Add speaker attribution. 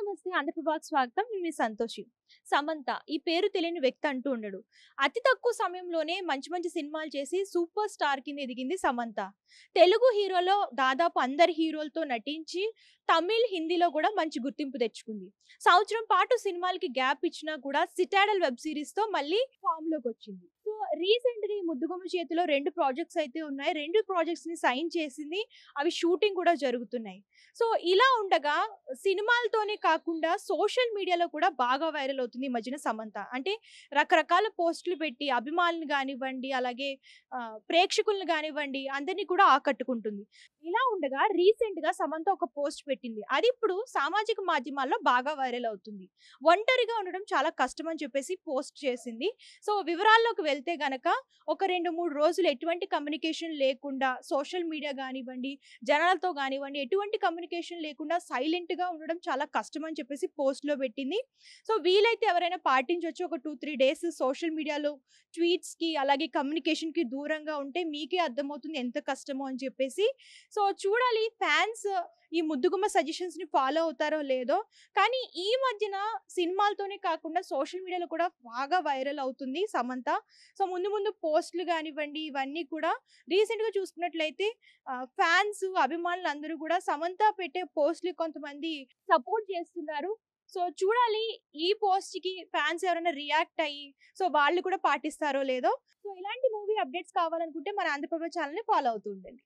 Speaker 1: నమస్తే. ఆంధ్రప్రభకి స్వాగతం. నేను మీ సంతోషి. సమంత ఈ పేరు తెలియని వ్యక్తి అంటూ ఉండడు. అతి తక్కువ సమయంలోనే మంచి మంచి సినిమాలు చేసి సూపర్ స్టార్ కింద ఎదిగింది సమంత. తెలుగు హీరోలో దాదాపు అందరి హీరోలతో నటించి తమిళ్, హిందీలో కూడా మంచి గుర్తింపు తెచ్చుకుంది. సంవత్సరం పాటు సినిమాలకి గ్యాప్ ఇచ్చినా కూడా సిటాడల్ వెబ్ సిరీస్‌తో మళ్ళీ ఫామ్‌లోకి వచ్చింది. సో రీసెంట్‌గా ఈ ముద్దుగుమ్మ చేతిలో 2 ప్రాజెక్ట్స్ అయితే ఉన్నాయి. 2 ప్రాజెక్ట్స్‌ని సైన్ చేసింది. అవి షూటింగ్ కూడా జరుగుతున్నాయి. సో ఇలా ఉండగా సినిమాలతోనే కాకుండా సోషల్ మీడియాలో కూడా బాగా వైరల్ అవుతుంది ఈ మధ్యన సమంత. అంటే రకరకాల పోస్టులు పెట్టి అభిమానులు గానివ్వండి, అలాగే ప్రేక్షకులను గానివ్వండి అందరిని కూడా ఆకట్టుకుంటుంది. ఇలా ఉండగా రీసెంట్‌గా సమంత ఒక పోస్ట్ పెట్టింది. అది ఇప్పుడు సామాజిక మాధ్యమాల్లో బాగా వైరల్ అవుతుంది. ఒంటరిగా ఉండడం చాలా కష్టం అని చెప్పేసి పోస్ట్ చేసింది. సో వివరాల్లోకి వెళ్తే గనక ఒక 2, 3 రోజులు ఎటువంటి కమ్యూనికేషన్ లేకుండా సోషల్ మీడియా గానివ్వండి, జనాలతో గానివ్వండి ఎటువంటి కమ్యూనికేషన్ లేకుండా సైలెంట్‌గా ఉండడం చాలా కష్టం అని చెప్పేసి పోస్ట్‌లో పెట్టింది. సో వీలైతే ఎవరైనా పాటించొచ్చు. ఒక 2, 3 డేస్ సోషల్ మీడియాలో ట్వీట్స్‌కి అలాగే కమ్యూనికేషన్‌కి దూరంగా ఉంటే మీకే అర్థమవుతుంది ఎంత కష్టమో అని చెప్పేసి. సో చూడాలి ఫ్యాన్స్ ఈ ముద్దుగుమ్మ సజెషన్స్‌ని ఫాలో అవుతారో లేదో. కానీ ఈ మధ్యన సినిమాలతోనే కాకుండా సోషల్ మీడియాలో కూడా బాగా వైరల్ అవుతుంది సమంత. సో ముందు ముందు పోస్ట్‌లు గానివ్వండి ఇవన్నీ కూడా రీసెంట్‌గా చూసుకున్నట్లయితే ఫ్యాన్స్, అభిమానులు అందరూ కూడా సమంత పెట్టే పోస్ట్‌లు కొంతమంది సపోర్ట్ చేస్తున్నారు. సో చూడాలి ఈ పోస్ట్‌కి ఫ్యాన్స్ ఎవరైనా రియాక్ట్ అయ్యి సో వాళ్ళు కూడా పాటిస్తారో లేదో. సో ఇలాంటి మూవీ అప్డేట్స్ కావాలనుకుంటే మన ఆంధ్రప్రభ ఛానెల్‌ని ఫాలో అవుతూ ఉండండి.